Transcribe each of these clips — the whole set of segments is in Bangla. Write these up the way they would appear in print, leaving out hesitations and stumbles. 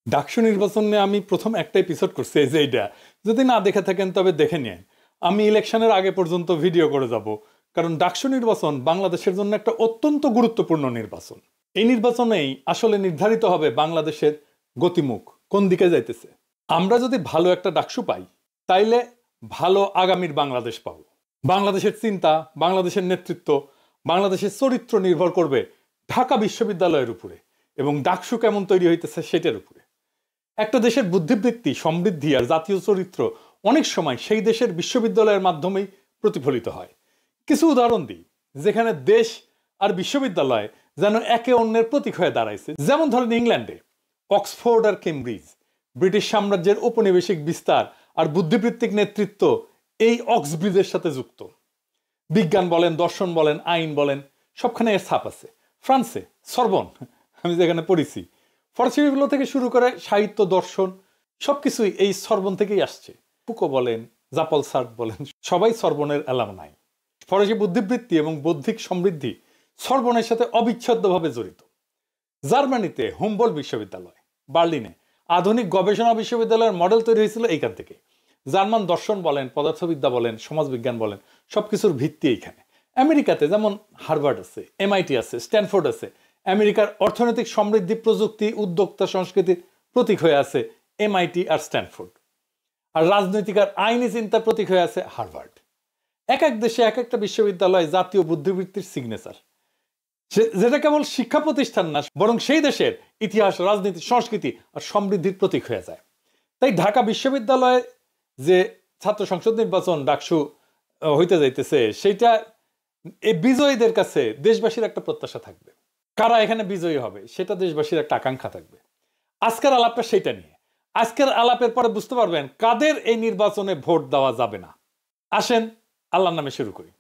ডাকসু নির্বাচন নিয়ে আমি প্রথম একটা এপিসোড করছি, এই যে এইটা যদি না দেখে থাকেন তবে দেখে নিন। আমি ইলেকশনের আগে পর্যন্ত ভিডিও করে যাব, কারণ ডাকসু নির্বাচন বাংলাদেশের জন্য একটা অত্যন্ত গুরুত্বপূর্ণ নির্বাচন। এই নির্বাচনেই আসলে নির্ধারিত হবে বাংলাদেশের গতিমুখ কোন দিকে যাইতেছে। আমরা যদি ভালো একটা ডাকসু পাই তাইলে ভালো আগামীর বাংলাদেশ পাবো। বাংলাদেশের চিন্তা, বাংলাদেশের নেতৃত্ব, বাংলাদেশের চরিত্র নির্ভর করবে ঢাকা বিশ্ববিদ্যালয়ের উপরে এবং ডাকসু কেমন তৈরি হইতেছে সেটার উপরে। একটা দেশের বুদ্ধিবৃত্তি, সমৃদ্ধি আর জাতীয় চরিত্র অনেক সময় সেই দেশের বিশ্ববিদ্যালয়ের মাধ্যমেই প্রতিফলিত হয়। কিছু উদাহরণ দিই, যেখানে দেশ আর বিশ্ববিদ্যালয় যেন একে অন্যের প্রতীক হয়ে দাঁড়াইছে। যেমন ধরেন ইংল্যান্ডে অক্সফোর্ড আর কেমব্রিজ, ব্রিটিশ সাম্রাজ্যের ঔপনিবেশিক বিস্তার আর বুদ্ধিবৃত্তিক নেতৃত্ব এই অক্সব্রিজের সাথে যুক্ত। বিজ্ঞান বলেন, দর্শন বলেন, আইন বলেন, সবখানে এর ছাপ আছে। ফ্রান্সে সরবন, আমি যেখানে পড়েছি, ফরাসি বিপ্লব থেকে শুরু করে সাহিত্য, দর্শন সবকিছুই এই সরবন থেকেই আসছে। ফুকো বলেন, জাপল সার্ট বলেন, সবাই সরবনের অ্যালামনাই। ফরাসি বুদ্ধিবৃত্তি এবং বৌদ্ধিক সমৃদ্ধি সরবনের সাথে অবিচ্ছেদ্যভাবে জড়িত। জার্মানিতে হুমবোল্ট বিশ্ববিদ্যালয়, বার্লিনে আধুনিক গবেষণা বিশ্ববিদ্যালয়ের মডেল তৈরি হয়েছিল এইখান থেকে। জার্মান দর্শন বলেন, পদার্থবিদ্যা বলেন, সমাজবিজ্ঞান বলেন, সবকিছুর ভিত্তি এইখানে। আমেরিকাতে যেমন হার্ভার্ড আছে, MIT আছে, স্ট্যানফোর্ড আছে। আমেরিকার অর্থনৈতিক সমৃদ্ধি, প্রযুক্তি, উদ্যোক্তা সংস্কৃতির প্রতীক হয়ে আছে MIT আর স্ট্যানফোর্ড। আর রাজনৈতিক আর আইনি চিন্তার প্রতীক হয়ে আছে হার্ভার্ড। এক এক দেশে এক একটা বিশ্ববিদ্যালয় জাতীয় বুদ্ধিবৃত্তির সিগনেচার, যেটা কেবল শিক্ষা প্রতিষ্ঠান না, বরং সেই দেশের ইতিহাস, রাজনীতি, সংস্কৃতি আর সমৃদ্ধির প্রতীক হয়ে যায়। তাই ঢাকা বিশ্ববিদ্যালয়ে যে ছাত্র সংসদ নির্বাচন ডাকসু হইতে যাইতেছে, সেইটা এই বিজয়ীদের কাছে দেশবাসীর একটা প্রত্যাশা থাকবে। কারা এখানে বিজয়ী হবে সেটা দেশবাসীর একটা আকাঙ্ক্ষা থাকবে। আজকের আলাপটা সেইটা নিয়ে। আজকের আলাপের পরে বুঝতে পারবেন কাদের এই নির্বাচনে ভোট দেওয়া যাবে না। আসেন আল্লাহর নামে শুরু করি।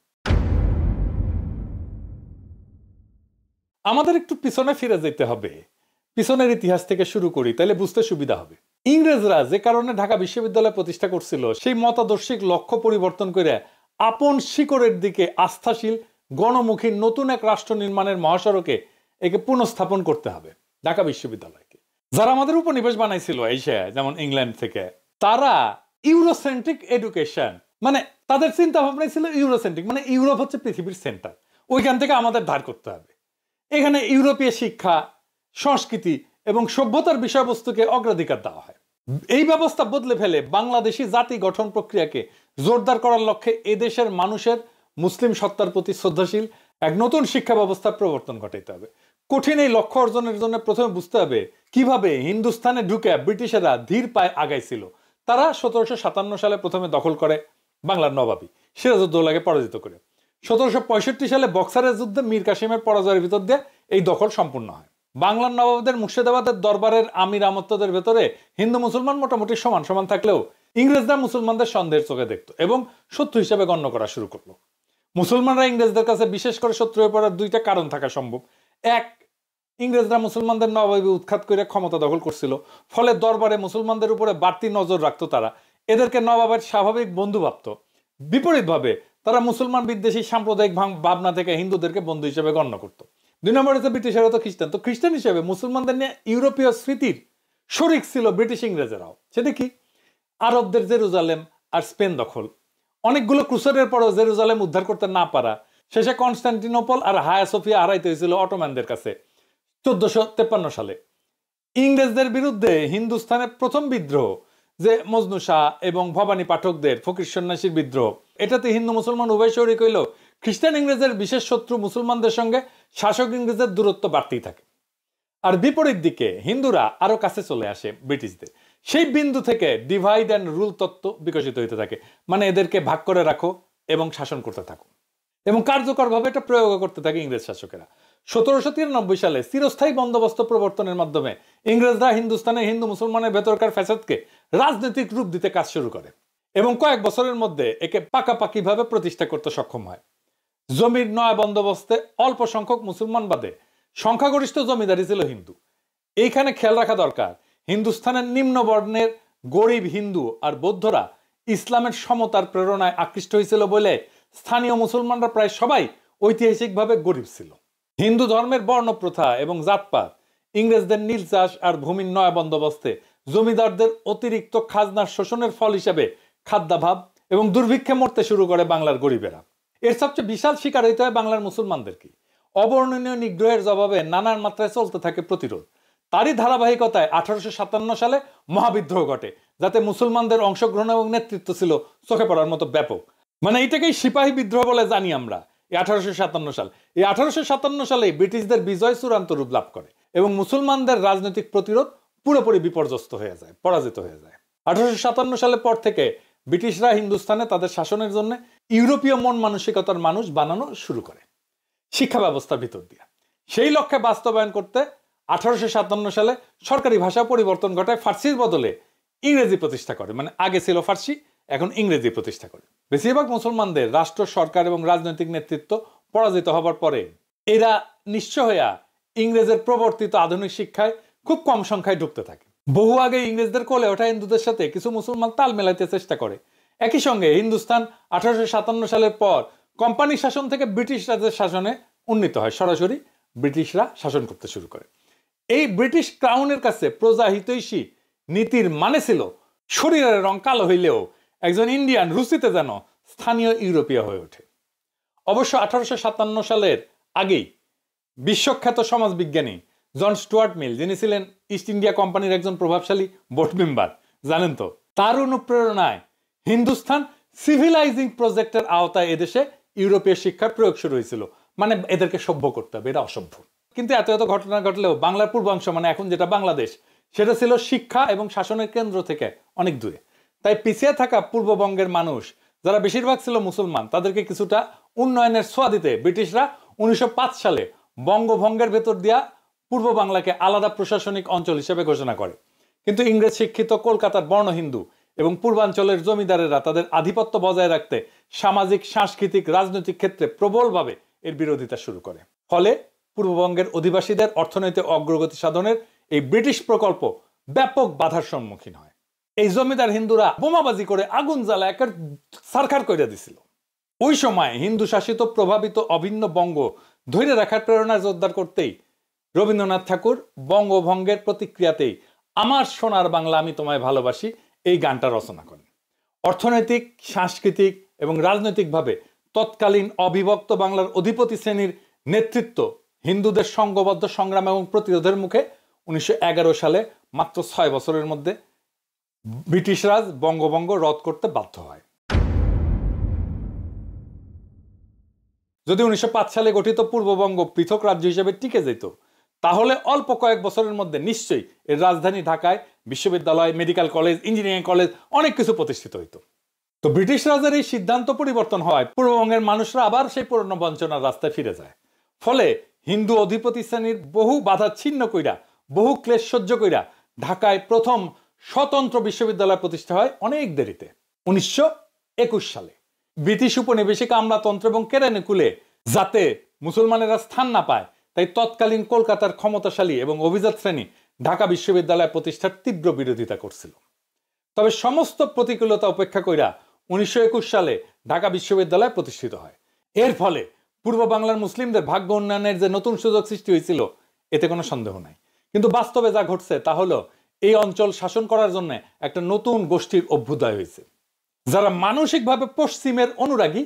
আমাদের একটু পিছনে ফিরে যেতে হবে, পিছনের ইতিহাস থেকে শুরু করি, তাহলে বুঝতে সুবিধা হবে। ইংরেজরা যে কারণে ঢাকা বিশ্ববিদ্যালয় প্রতিষ্ঠা করছিল, সেই মতাদর্শিক লক্ষ্য পরিবর্তন করে আপন শিকড়ের দিকে আস্থাশীল, গণমুখী নতুন এক রাষ্ট্র নির্মাণের মহাসড়কে একে পুনঃস্থাপন করতে হবে ঢাকা বিশ্ববিদ্যালয়কে। যারা আমাদের উপনিবেশ বানাইছিল এশিয়ায়, যেমন ইংল্যান্ড থেকে, তারা ইউরোসেন্ট্রিক এডুকেশন, মানে তাদের চিন্তা ভাবনাই ছিল ইউরোসেন্ট্রিক, মানে ইউরোপ হচ্ছে পৃথিবীর সেন্টার, ওইখান থেকে আমাদের ধার করতে হবে। এখানে ইউরোপীয় শিক্ষা, সংস্কৃতি এবং সভ্যতার বিষয়বস্তুকে অগ্রাধিকার দেওয়া হয়। এই ব্যবস্থা বদলে ফেলে বাংলাদেশি জাতি গঠন প্রক্রিয়াকে জোরদার করার লক্ষ্যে এদেশের মানুষের মুসলিম সত্তার প্রতি শ্রদ্ধাশীল এক নতুন শিক্ষা ব্যবস্থার প্রবর্তন ঘটাইতে হবে। কঠিন এই লক্ষ্য অর্জনের জন্য প্রথমে বুঝতে হবে কিভাবে হিন্দুস্তানে ঢুকে ব্রিটিশেরা ধীর পায়ে আগাইছিল। তারা 1757 সালে প্রথমে দখল করে বাংলার নবাবী সিরাজউদ্দৌলাকে পরাজিত করে। 1765 সালে বক্সারের যুদ্ধে মীর কাসিমের পরাজয়ের ভিতর দিয়ে এই দখল সম্পূর্ণ হয়। বাংলার নবাবদের, মুর্শিদাবাদের দরবারের আমির আমত্তদের ভেতরে হিন্দু মুসলমান মোটামুটি সমান সমান থাকলেও ইংরেজরা মুসলমানদের সন্দেহের চোখে দেখত এবং শত্রু হিসেবে গণ্য করা শুরু করলো। মুসলমানরা ইংরেজদের কাছে বিশেষ করে শত্রু হয়ে পড়ার দুইটা কারণ থাকা সম্ভব। এক, ইংরেজরা মুসলমানদের নবাবী উৎখাত করে ক্ষমতা দখল করছিল, ফলে দরবারে মুসলমানদের উপরে বাড়তি নজর রাখতো। তারা এদেরকে নবাবের স্বাভাবিক বন্ধু ভাবত। বিপরীতভাবে তারা মুসলমান বিদ্বেষী সাম্প্রদায়িক ভাবনা থেকে হিন্দুদেরকে বন্ধু হিসেবে গণ্য করত। 2 নম্বর হচ্ছে ব্রিটিশেরা তো খ্রিস্টান, তো খ্রিস্টান হিসেবে মুসলমানদের নিয়ে ইউরোপীয় স্মৃতির শরিক ছিল ব্রিটিশ ইংরেজেরাও। সেটা কি? আরবদের জেরুজালেম আর স্পেন দখল, অনেকগুলো ক্রুসেডের পরও জেরুজালেম উদ্ধার করতে না পারা, শেষে কনস্টান্টিনোপল আর হায়া সোফিয়া হারাইতে হয়েছিল অটোম্যানদের কাছে 1453 সালে। ইংরেজদের বিরুদ্ধে হিন্দুস্তানের প্রথম বিদ্রোহ, যে মজনু শাহ এবং ভবানী পাঠকদের ফকির সন্ন্যাসীর বিদ্রোহ, এটাতে হিন্দু মুসলমান উভয় শরিক হইল। খ্রিস্টান ইংরেজের বিশেষ শত্রু মুসলমানদের সঙ্গে শাসক ইংরেজের দূরত্ব বাড়তেই থাকে। আর বিপরীত দিকে হিন্দুরা আরো কাছে চলে আসে ব্রিটিশদের। সেই বিন্দু থেকে ডিভাইড অ্যান্ড রুল তত্ত্ব বিকশিত হইতে থাকে, মানে এদেরকে ভাগ করে রাখো এবং শাসন করতে থাকো, এবং কার্যকরভাবে এটা প্রয়োগ করতে থাকে ইংরেজ শাসকেরা। 1793 সালে চিরস্থায়ী বন্দোবস্ত প্রবর্তনের মাধ্যমে ইংরেজরা হিন্দুস্তানে হিন্দু মুসলমানের ভেতরকার ফ্যাসাদকে রাজনৈতিক রূপ দিতে কাজ শুরু করে এবং কয়েক বছরের মধ্যে একে পাকাপাকিভাবে প্রতিষ্ঠা করতে সক্ষম হয়। জমির নয়া বন্দোবস্তে অল্প সংখ্যক মুসলমান বাদে সংখ্যাগরিষ্ঠ জমিদারি ছিল হিন্দু। এইখানে খেয়াল রাখা দরকার, হিন্দুস্তানের নিম্ন বর্ণের গরিব হিন্দু আর বৌদ্ধরা ইসলামের সমতার প্রেরণায় আকৃষ্ট হয়েছিল বলে স্থানীয় মুসলমানরা প্রায় সবাই ঐতিহাসিকভাবে গরিব ছিল। হিন্দু ধর্মের বর্ণ প্রথা এবং জাতপাত ইংরেজদের নীল চাষ আর ভূমির নয়া বন্দোবস্তে জমিদারদের অতিরিক্ত খাজনার শোষণের ফল হিসেবে খাদ্যাভাব এবং দুর্ভিক্ষে মরতে শুরু করে বাংলার গরিবেরা। এর সবচেয়ে বিশাল শিকার হইতে হয় বাংলার মুসলমানদেরকে। অবর্ণনীয় নিগ্রহের জবাবে নানান মাত্রায় চলতে থাকে প্রতিরোধ। তারই ধারাবাহিকতায় 1857 সালে মহাবিদ্রোহ ঘটে, যাতে মুসলমানদের অংশগ্রহণ এবং নেতৃত্ব ছিল চোখে পড়ার মতো ব্যাপক। মানে এটাকেই সিপাহী বিদ্রোহ বলে জানি আমরা। এই 1857 সাল, এই 1857 সালে ব্রিটিশদের বিজয় চূড়ান্ত রূপ লাভ করে এবং মুসলমানদের রাজনৈতিক প্রতিরোধ পুরোপুরি বিপর্যস্ত হয়ে যায়, পরাজিত হয়ে যায়। 1857 সালের পর থেকে ব্রিটিশরা হিন্দুস্তানে তাদের শাসনের জন্য ইউরোপীয় মন মানসিকতার মানুষ বানানো শুরু করে শিক্ষা ব্যবস্থার ভিতর দিয়ে। সেই লক্ষ্যে বাস্তবায়ন করতে 1857 সালে সরকারি ভাষা পরিবর্তন ঘটায়, ফার্সির বদলে ইংরেজি প্রতিষ্ঠা করে। মানে আগে ছিল ফার্সি, এখন ইংরেজি প্রতিষ্ঠা করে। বেশিরভাগ মুসলমানদের রাষ্ট্র, সরকার এবং রাজনৈতিক নেতৃত্ব পরাজিত হবার পরে এরা নিঃস্ব হইয়া ইংরেজের প্রবর্তিত আধুনিক শিক্ষায় খুব কম সংখ্যায় ঢুকতে থাকে। বহু আগে ইংরেজদের কোলে ওঠা হিন্দুদের সাথে কিছু মুসলমান তাল মেলাইতে চেষ্টা করে। একই সঙ্গে হিন্দুস্তান 1857 সালের পর কোম্পানি শাসন থেকে ব্রিটিশ রাজের শাসনে উন্নীত হয়। সরাসরি ব্রিটিশরা শাসন করতে শুরু করে। এই ব্রিটিশ ক্রাউনের কাছে প্রজা হিতৈষী নীতির মানে ছিল শরীরের রং কালো হইলেও একজন ইন্ডিয়ান রুচিতে যেন স্থানীয় ইউরোপীয় হয়ে ওঠে। অবশ্য 1857 সালের আগেই বিশ্বখ্যাত সমাজবিজ্ঞানী জন স্টুয়ার্ট মিল, যিনি ছিলেন ইস্ট ইন্ডিয়া কোম্পানির একজন প্রভাবশালী বোর্ড মেম্বার, জানেন তো, তার অনুপ্রেরণায় হিন্দুস্তান সিভিলাইজিং প্রজেক্টের আওতায় এদেশে ইউরোপীয় শিক্ষার প্রয়োগ শুরু হয়েছিল। মানে এদেরকে সভ্য করতে হবে, এরা অসভ্য। কিন্তু এত এত ঘটনা ঘটলেও বাংলার পূর্বাংশ, মানে এখন যেটা বাংলাদেশ, সেটা ছিল শিক্ষা এবং শাসনের কেন্দ্র থেকে অনেক দূরে। তাই পিছিয়ে থাকা পূর্ববঙ্গের মানুষ, যারা বেশিরভাগ ছিল মুসলমান, তাদেরকে কিছুটা উন্নয়নের ছোঁয়া দিতে ব্রিটিশরা 1905 সালে বঙ্গভঙ্গের ভেতর দিয়া পূর্ব বাংলাকে আলাদা প্রশাসনিক অঞ্চল হিসেবে ঘোষণা করে। কিন্তু ইংরেজ শিক্ষিত কলকাতার বর্ণ হিন্দু এবং পূর্বাঞ্চলের জমিদারেরা তাদের আধিপত্য বজায় রাখতে সামাজিক, সাংস্কৃতিক, রাজনৈতিক ক্ষেত্রে প্রবলভাবে এর বিরোধিতা শুরু করে। ফলে পূর্ববঙ্গের অধিবাসীদের অর্থনৈতিক অগ্রগতি সাধনের এই ব্রিটিশ প্রকল্প ব্যাপক বাধার সম্মুখীন হয়। এই জমিদার হিন্দুরা বোমাবাজি করে আগুন জ্বালা একের সারখার করে দিছিল। ওই সময় হিন্দু শাসিত প্রভাবিত অভিন্ন বঙ্গ ধরে রাখার প্রেরণা জোরদার করতেই রবীন্দ্রনাথ ঠাকুর বঙ্গভঙ্গের প্রতিক্রিয়াতেই আমার সোনার বাংলা আমি তোমায় ভালোবাসি এই গানটা রচনা করেন। অর্থনৈতিক, সাংস্কৃতিক এবং রাজনৈতিকভাবে তৎকালীন অবিভক্ত বাংলার অধিপতি শ্রেণীর নেতৃত্ব হিন্দুদের সংঘবদ্ধ সংগ্রাম এবং প্রতিরোধের মুখে 1911 সালে মাত্র 6 বছরের মধ্যে ব্রিটিশ রাজ বঙ্গভঙ্গ রদ করতে বাধ্য হয়। যদি 1905 সালে গঠিত পূর্ববঙ্গ পৃথক রাজ্য হিসেবে টিকে যেত, তাহলে অল্প কয়েক বছরের মধ্যে নিশ্চয়ই এর রাজধানী ঢাকায় বিশ্ববিদ্যালয়, মেডিকেল কলেজ, ইঞ্জিনিয়ারিং কলেজ অনেক কিছু প্রতিষ্ঠিত হইত। তো ব্রিটিশ রাজের এই সিদ্ধান্ত পরিবর্তন হয় পূর্ববঙ্গের মানুষরা আবার সেই পুরনো বঞ্চনার রাস্তায় ফিরে যায়। ফলে হিন্দু অধিপতি শ্রেণীর বহু বাধা ছিন্ন কইরা, বহু ক্লেশ সহ্য কইরা ঢাকায় প্রথম স্বতন্ত্র বিশ্ববিদ্যালয় প্রতিষ্ঠা হয় অনেক দেরিতে, 1921 সালে। ব্রিটিশ উপনিবেশিক আমলাতন্ত্র এবং কেরানিকুলে যাতে মুসলমানেরা স্থান না পায়, তাই তৎকালীন কলকাতার ক্ষমতাশালী এবং অভিজাত শ্রেণী ঢাকা বিশ্ববিদ্যালয় প্রতিষ্ঠার তীব্র বিরোধিতা করছিল। তবে সমস্ত প্রতিকূলতা উপেক্ষা কইরা 1921 সালে ঢাকা বিশ্ববিদ্যালয় প্রতিষ্ঠিত হয়। এর ফলে পূর্ব বাংলার মুসলিমদের ভাগ্য উন্নয়নের যে নতুন সুযোগ সৃষ্টি হয়েছিল, এতে কোনো সন্দেহ নাই। কিন্তু বাস্তবে যা ঘটছে তা হলো এই অঞ্চল শাসন করার জন্য একটা নতুন গোষ্ঠীর অভ্যুদয় হয়েছে, যারা মানসিকভাবে পশ্চিমের অনুরাগী,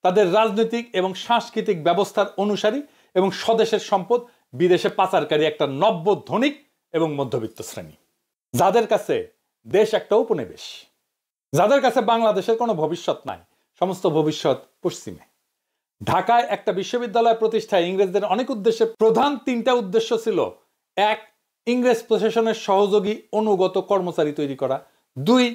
তাদের রাজনৈতিক এবং সাংস্কৃতিক ব্যবস্থার অনুসারী এবং স্বদেশের সম্পদ বিদেশে পাচারকারী একটা নব্য ধনিক এবং মধ্যবিত্ত শ্রেণী, যাদের কাছে দেশ একটা উপনিবেশ, যাদের কাছে বাংলাদেশের কোনো ভবিষ্যৎ নাই, সমস্ত ভবিষ্যৎ পশ্চিমে। ঢাকায় একটা বিশ্ববিদ্যালয় প্রতিষ্ঠায় ইংরেজদের অনেক উদ্দেশ্যে প্রধান 3টা উদ্দেশ্য ছিল: 1, ইংরেজ প্রশাসনের সহযোগী অনুগত কর্মচারী তৈরি করা; 2,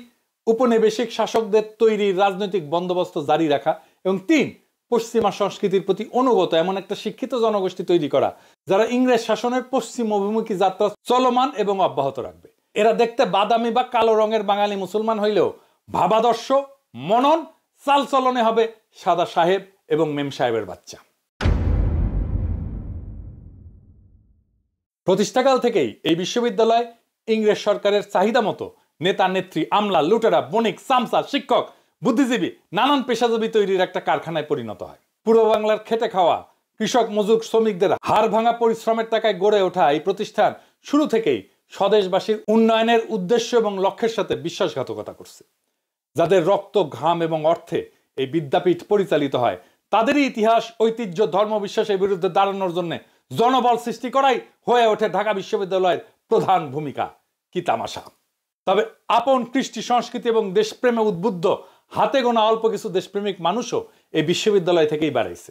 উপনিবেশিক শাসকদের তৈরি রাজনৈতিক বন্দোবস্ত জারি রাখা; এবং 3, পশ্চিমা সংস্কৃতির প্রতি অনুগত এমন একটা শিক্ষিত জনগোষ্ঠী তৈরি করা, যারা ইংরেজ শাসনের পশ্চিম অভিমুখী যাত্রা চলমান এবং অব্যাহত রাখবে। এরা দেখতে বাদামি বা কালো রঙের বাঙালি মুসলমান হইলেও ভাবাদর্শ, মনন, চালচলনে হবে সাদা সাহেব এবং মেম সাহেবের বাচ্চা। প্রতিষ্ঠাকাল থেকেই এই বিশ্ববিদ্যালয় ইংরেজ সরকারের চাহিদা মতো নেতা, নেত্রী, আমলা, লুটেরা, বণিক, চামচা, শিক্ষক, বুদ্ধিজীবী, নানান পেশাজীবী তৈরির একটা কারখানায় পরিণত হয়। পূর্ব বাংলার খেটে খাওয়া কৃষক, মজুর, শ্রমিকদের হাড় ভাঙা পরিশ্রমের টাকায় গড়ে ওঠা এই প্রতিষ্ঠান শুরু থেকেই স্বদেশবাসীর উন্নয়নের উদ্দেশ্য এবং লক্ষ্যের সাথে বিশ্বাসঘাতকতা করছে। যাদের রক্ত, ঘাম এবং অর্থে এই বিদ্যাপীঠ পরিচালিত হয়, তাদেরই ইতিহাস, ঐতিহ্য, ধর্মবিশ্বাসের বিরুদ্ধে দাঁড়ানোর জন্য জনবল সৃষ্টি করাই হয়ে ওঠে ঢাকা বিশ্ববিদ্যালয়ের প্রধান ভূমিকা। কি তামাশা! তবে আপন কৃষ্টি, সংস্কৃতি এবং দেশপ্রেমে উদ্বুদ্ধ হাতে গোনা অল্প কিছু দেশপ্রেমিক মানুষও এই বিশ্ববিদ্যালয় থেকেই বাড়াইছে।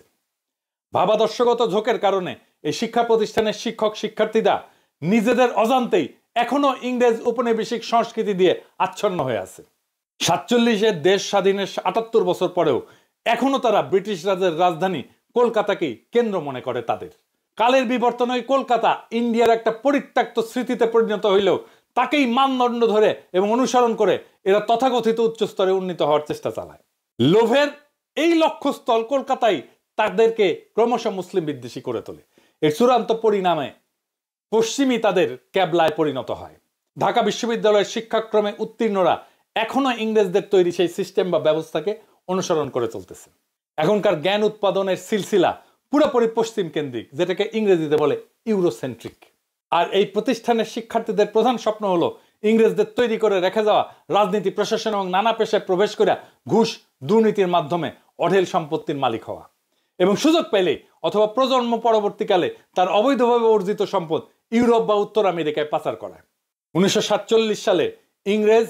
ভাবাদর্শগত ঝোঁকের কারণে এই শিক্ষা প্রতিষ্ঠানের শিক্ষক শিক্ষার্থীরা নিজেদের অজান্তেই এখনো ইংরেজ উপনিবেশিক সংস্কৃতি দিয়ে আচ্ছন্ন হয়ে আছে। 47-এর দেশ স্বাধীনের 78 বছর পরেও এখনো তারা ব্রিটিশ রাজের রাজধানী কলকাতাকেই কেন্দ্র মনে করে তাদের। কালের বিবর্তনে কলকাতা ইন্ডিয়ার একটা পরিত্যক্ত স্মৃতিতে পরিণত হইলেও তাকেই মানদণ্ড ধরে এবং অনুসরণ করে এরা তথাকথিত উচ্চস্তরে উন্নীত হওয়ার চেষ্টা চালায়। লোভের এই লক্ষ্যস্থল কলকাতায় তাদেরকে ক্রমশ মুসলিম বিদ্বেষী করে তোলে। এর চূড়ান্ত পরিণামে পশ্চিমী তাদের ক্যাবলায় পরিণত হয়। ঢাকা বিশ্ববিদ্যালয়ের শিক্ষাক্রমে উত্তীর্ণরা এখনো ইংরেজদের তৈরি সেই সিস্টেম বা ব্যবস্থাকে অনুসরণ করে চলতেছে। এখনকার জ্ঞান উৎপাদনের সিলসিলা পুরোপুরি পশ্চিম কেন্দ্রিক, যেটাকে ইংরেজিতে বলে ইউরোসেন্ট্রিক। আর এই প্রতিষ্ঠানের শিক্ষার্থীদের প্রধান স্বপ্ন হলো ইংরেজদের তৈরি করে রেখে যাওয়া রাজনীতি, প্রশাসন এবং নানা পেশায় প্রবেশ করে ঘুষ, দুর্নীতির মাধ্যমে অঢেল সম্পত্তির মালিক হওয়া এবং সুযোগ পেলে অথবা প্রজন্ম পরবর্তীকালে তার অবৈধভাবে অর্জিত সম্পদ ইউরোপ বা উত্তর আমেরিকায় পাচার করা। 1947 সালে ইংরেজ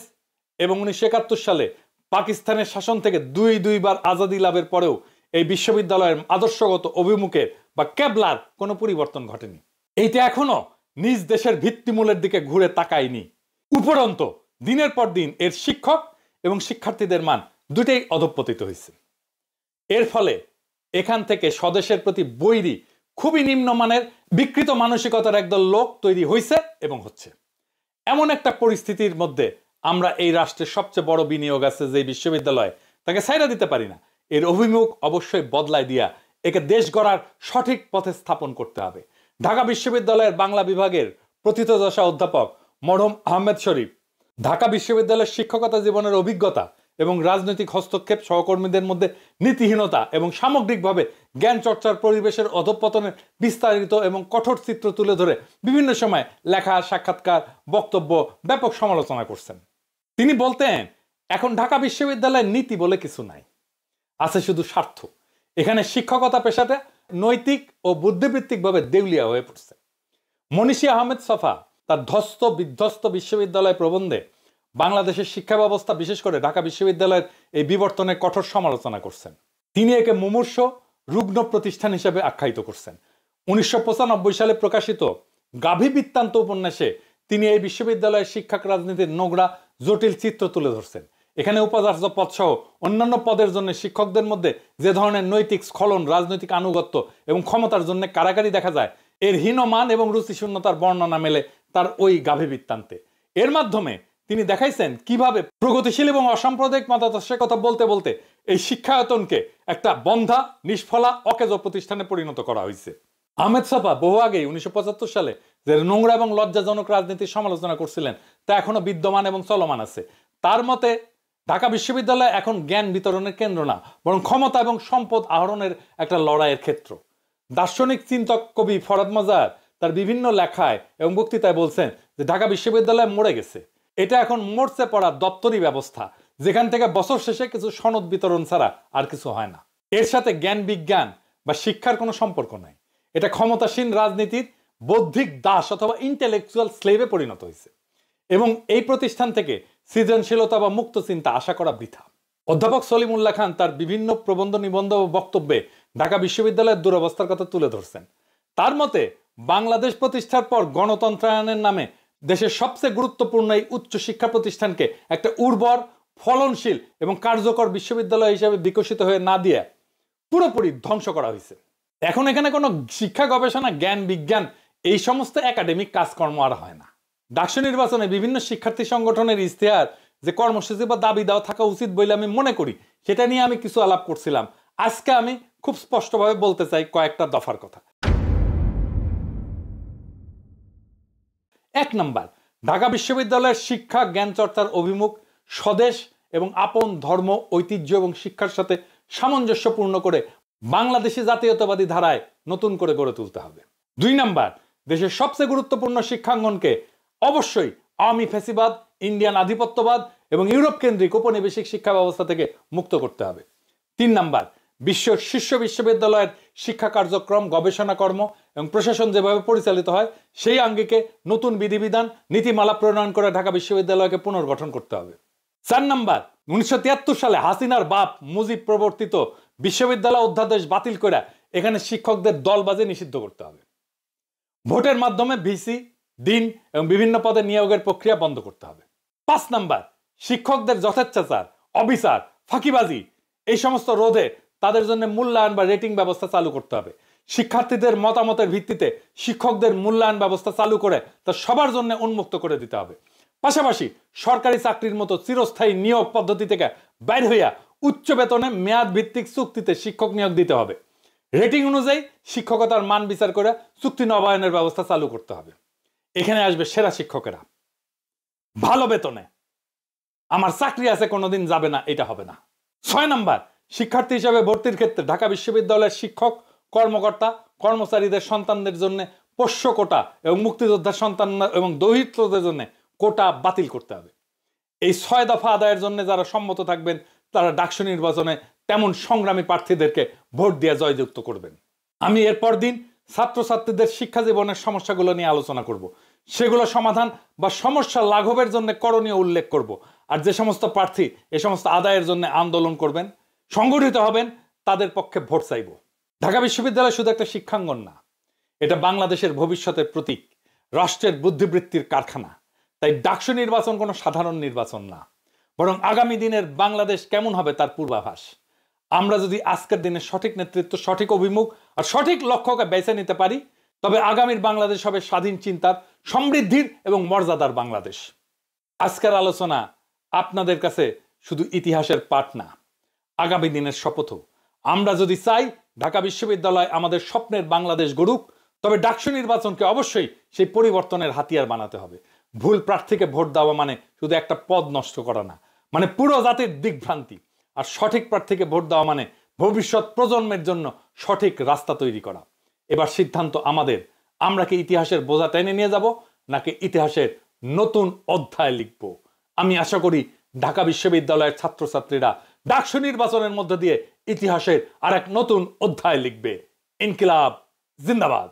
এবং 1971 সালে পাকিস্তানের শাসন থেকে দুইবার আজাদি লাভের পরেও এই বিশ্ববিদ্যালয়ের আদর্শগত অভিমুখের বা ক্যাবলার কোনো পরিবর্তন ঘটেনি। এইটা এখনো নিজ দেশের ভিত্তিমূলের দিকে ঘুরে তাকায়নি। উপরন্ত দিনের পর দিন এর শিক্ষক এবং শিক্ষার্থীদের মান দুটেই অধঃপতিত হয়েছে। এর ফলে এখান থেকে স্বদেশের প্রতি বৈরী, খুবই নিম্নমানের বিকৃত মানসিকতার একদল লোক তৈরি হয়েছে এবং হচ্ছে। এমন একটা পরিস্থিতির মধ্যে আমরা এই রাষ্ট্রের সবচেয়ে বড় বিনিয়োগ আছে যে বিশ্ববিদ্যালয়, তাকে ছাইড়া দিতে পারি না। এর অভিমুখ অবশ্যই বদলায় দিয়া একে দেশ গড়ার সঠিক পথে স্থাপন করতে হবে। ঢাকা বিশ্ববিদ্যালয়ের বাংলা বিভাগের প্রথিতযশা অধ্যাপক মরহুম আহমেদ শরীফ ঢাকা বিশ্ববিদ্যালয়ের শিক্ষকতা জীবনের অভিজ্ঞতা এবং রাজনৈতিক হস্তক্ষেপ, সহকর্মীদের মধ্যে নীতিহীনতা এবং সামগ্রিকভাবে জ্ঞান চর্চার পরিবেশের অধঃপতনের বিস্তারিত এবং কঠোর চিত্র তুলে ধরে বিভিন্ন সময় লেখা, সাক্ষাৎকার, বক্তব্য ব্যাপক সমালোচনা করছেন। তিনি বলতেন, এখন ঢাকা বিশ্ববিদ্যালয়ের নীতি বলে কিছু নাই, আছে শুধু স্বার্থ। এখানে শিক্ষকতা পেশাটা নৈতিক ও বুদ্ধিবৃত্তিকভাবে দেউলিয়া হয়ে পড়ছে। মনীষী আহমেদ ছফা তার ধ্বস্ত বিধ্বস্ত বিশ্ববিদ্যালয় প্রবন্ধে বাংলাদেশের শিক্ষা ব্যবস্থা, বিশেষ করে ঢাকা বিশ্ববিদ্যালয়ের এই বিবর্তনের কঠোর সমালোচনা করছেন। তিনি একে মুমূর্ষ, রুগ্ন প্রতিষ্ঠান হিসেবে আখ্যায়িত করছেন। 1995 সালে প্রকাশিত গাভী বৃত্তান্ত উপন্যাসে তিনি এই বিশ্ববিদ্যালয়ের শিক্ষক রাজনীতির নোংরা জটিল চিত্র তুলে ধরছেন। এখানে উপাচার্য পদ সহ অন্যান্য পদের জন্য শিক্ষকদের মধ্যে যে ধরনের নৈতিক স্খলন, রাজনৈতিক আনুগত্য এবং ক্ষমতার জন্য কারাগারি দেখা যায়, এর হীনমান এবং রুচিশূন্যতার বর্ণনা মেলে তার ওই গাভী বৃত্তান্তে। এর মাধ্যমে তিনি দেখাইছেন কিভাবে প্রগতিশীল এবং অসাম্প্রদায়িক মতাদর্শের কথা বলতে বলতে এই শিক্ষায়তনকে একটা বন্ধা, নিষ্ফলা, অকেজ প্রতিষ্ঠানে পরিণত করা হয়েছে। আহমেদ ছফা বহু আগেই 1975 সালে যে নোংরা এবং লজ্জাজনক রাজনীতির সমালোচনা করছিলেন তা এখনো বিদ্যমান এবং চলমান আছে। তার মতে ঢাকা বিশ্ববিদ্যালয় এখন জ্ঞান বিতরণের কেন্দ্র না, বরং ক্ষমতা এবং সম্পদ আহরণের একটা লড়াইয়ের ক্ষেত্র। দার্শনিক চিন্তক কবি ফরাদ মাজার তার বিভিন্ন লেখায় এবং বক্তৃতায় বলছেন যে ঢাকা বিশ্ববিদ্যালয় মরে গেছে। এটা এখন মরচে পড়া দপ্তরি ব্যবস্থা, যেখান থেকে বছর শেষে কিছু সনদ বিতরণ ছাড়া আর কিছু হয় না। এর সাথে জ্ঞান বিজ্ঞান বা শিক্ষার কোনো সম্পর্ক নাই। এটা ক্ষমতাসীন রাজনীতির বৌদ্ধিক দাস অথবা ইন্টেলেকচুয়াল স্লেভে পরিণত হয়েছে এবং এই প্রতিষ্ঠান থেকে সৃজনশীলতা বা মুক্ত চিন্তা আশা করা বৃথা। অধ্যাপক সলিমুল্লাহ খান তার বিভিন্ন প্রবন্ধ, নিবন্ধ ও বক্তব্যে ঢাকা বিশ্ববিদ্যালয়ের দুরবস্থার কথা তুলে ধরছেন। তার মতে বাংলাদেশ প্রতিষ্ঠার পর গণতন্ত্রায়নের নামে দেশের সবচেয়ে গুরুত্বপূর্ণ এই উচ্চ শিক্ষা প্রতিষ্ঠানকে একটা উর্বর, ফলনশীল এবং কার্যকর বিশ্ববিদ্যালয় হিসেবে বিকশিত হয়ে না দিয়ে পুরোপুরি ধ্বংস করা হয়েছে। এখন এখানে কোনো শিক্ষা, গবেষণা, জ্ঞান বিজ্ঞান এই সমস্ত একাডেমিক কাজকর্ম আর হয় না। ডাকসু নির্বাচনে বিভিন্ন শিক্ষার্থী সংগঠনের ইশতেহার যে কর্মসূচি বা দাবি দেওয়া থাকা উচিত বলে আমি মনে করি, সেটা নিয়ে আমি কিছু আলাপ করছিলাম। আজকে আমি খুব স্পষ্টভাবে বলতে চাই কয়েকটা দফার কথা। 1 নম্বর, ঢাকা বিশ্ববিদ্যালয়ের শিক্ষা জ্ঞান চর্চার অভিমুখ স্বদেশ এবং আপন ধর্ম, ঐতিহ্য এবং শিক্ষার সাথে সামঞ্জস্যপূর্ণ করে বাংলাদেশি জাতীয়তাবাদী ধারায় নতুন করে গড়ে তুলতে হবে। 2 নম্বর, দেশের সবচেয়ে গুরুত্বপূর্ণ শিক্ষাঙ্গনকে অবশ্যই আওয়ামী ফ্যাসিবাদ, ইন্ডিয়ান আধিপত্যবাদ এবং ইউরোপ কেন্দ্রিক উপনিবেশিক শিক্ষা ব্যবস্থা থেকে মুক্ত করতে হবে। 3 নাম্বার, বিশ্বের শীর্ষ বিশ্ববিদ্যালয়ের শিক্ষা কার্যক্রম, গবেষণা কর্ম এবং প্রশাসন যেভাবে পরিচালিত হয় সেই আঙ্গিকে নতুন বিধিবিধান, নীতিমালা প্রণয়ন করে ঢাকা বিশ্ববিদ্যালয়কে পুনর্গঠন করতে হবে। 4 নাম্বার, 1973 সালে হাসিনার বাপ মুজিব প্রবর্তিত বিশ্ববিদ্যালয় অধ্যাদেশ বাতিল করে এখানে শিক্ষকদের দলবাজি নিষিদ্ধ করতে হবে। ভোটের মাধ্যমে ভিসি, ডিন এবং বিভিন্ন পদে নিয়োগের প্রক্রিয়া বন্ধ করতে হবে। 5 নাম্বার, শিক্ষকদের যথেচ্ছাচার, অবিচার, ফাঁকিবাজি এই সমস্ত রোধে তাদের জন্য মূল্যায়ন বা রেটিং ব্যবস্থা চালু করতে হবে। শিক্ষার্থীদের মতামতের ভিত্তিতে শিক্ষকদের মূল্যায়ন ব্যবস্থা চালু করে তা সবার জন্য উন্মুক্ত করে দিতে হবে। পাশাপাশি সরকারি চাকরির মতো চিরস্থায়ী নিয়োগ পদ্ধতি থেকে বাইর হইয়া উচ্চ বেতনে মেয়াদ ভিত্তিক চুক্তিতে শিক্ষক নিয়োগ দিতে হবে। রেটিং অনুযায়ী শিক্ষকতার মান বিচার করে চুক্তি নবায়নের ব্যবস্থা চালু করতে হবে। এখানে আসবে সেরা শিক্ষকেরা, ভালো বেতনে, আমার চাকরি আছে কোনোদিন যাবে না, এটা হবে না। 6 নাম্বার, শিক্ষার্থী হিসেবে ভর্তির ক্ষেত্রে ঢাকা বিশ্ববিদ্যালয়ের শিক্ষক, কর্মকর্তা, কর্মচারীদের সন্তানদের জন্য পোষ্য কোটা এবং মুক্তিযোদ্ধার সন্তান এবং দৌহিত্রদের জন্য কোটা বাতিল করতে হবে। এই 6 দফা আদায়ের জন্য যারা সম্মত থাকবেন তারা ডাকসু নির্বাচনে তেমন সংগ্রামী প্রার্থীদেরকে ভোট দিয়ে জয়যুক্ত করবেন। আমি এরপর দিন ছাত্রছাত্রীদের শিক্ষা জীবনের সমস্যাগুলো নিয়ে আলোচনা করব, সেগুলো সমাধান বা সমস্যা লাঘবের জন্য করণীয় উল্লেখ করব। আর যে সমস্ত প্রার্থী এ সমস্ত আদায়ের জন্য আন্দোলন করবেন, সংগঠিত হবেন, তাদের পক্ষে ভোট চাইব। ঢাকা বিশ্ববিদ্যালয় শুধু একটা শিক্ষাঙ্গন না, এটা বাংলাদেশের ভবিষ্যতের প্রতীক, রাষ্ট্রের বুদ্ধিবৃত্তির কারখানা। তাই ডাকসু নির্বাচন কোনো সাধারণ নির্বাচন না, বরং আগামী দিনের বাংলাদেশ কেমন হবে তার পূর্বাভাস। আমরা যদি আজকের দিনে সঠিক নেতৃত্ব, সঠিক অভিমুখ আর সঠিক লক্ষ্যকে বেছে নিতে পারি, তবে আগামীর বাংলাদেশ হবে স্বাধীন চিন্তার, সমৃদ্ধির এবং মর্যাদার বাংলাদেশ। আজকের আলোচনা আপনাদের কাছে শুধু ইতিহাসের পাঠ না, আগামী দিনের শপথও। আমরা যদি চাই ঢাকা বিশ্ববিদ্যালয় আমাদের স্বপ্নের বাংলাদেশ গড়ুক, তবে ডাকসু নির্বাচনকে অবশ্যই সেই পরিবর্তনের হাতিয়ার বানাতে হবে। ভুল প্রার্থীকে ভোট দেওয়া মানে শুধু একটা পদ নষ্ট করা না, মানে পুরো জাতির দিকভ্রান্তি। আর সঠিক প্রার্থীকে ভোট দেওয়া মানে ভবিষ্যৎ প্রজন্মের জন্য সঠিক রাস্তা তৈরি করা। এবার সিদ্ধান্ত আমাদের, আমরা কি ইতিহাসের বোঝা টেনে নিয়ে যাব নাকি ইতিহাসের নতুন অধ্যায় লিখব। আমি আশা করি ঢাকা বিশ্ববিদ্যালয়ের ছাত্রছাত্রীরা ডাকসু নির্বাচনের মধ্য দিয়ে ইতিহাসের আরেক নতুন অধ্যায় লিখবে। ইনকিলাব জিন্দাবাদ।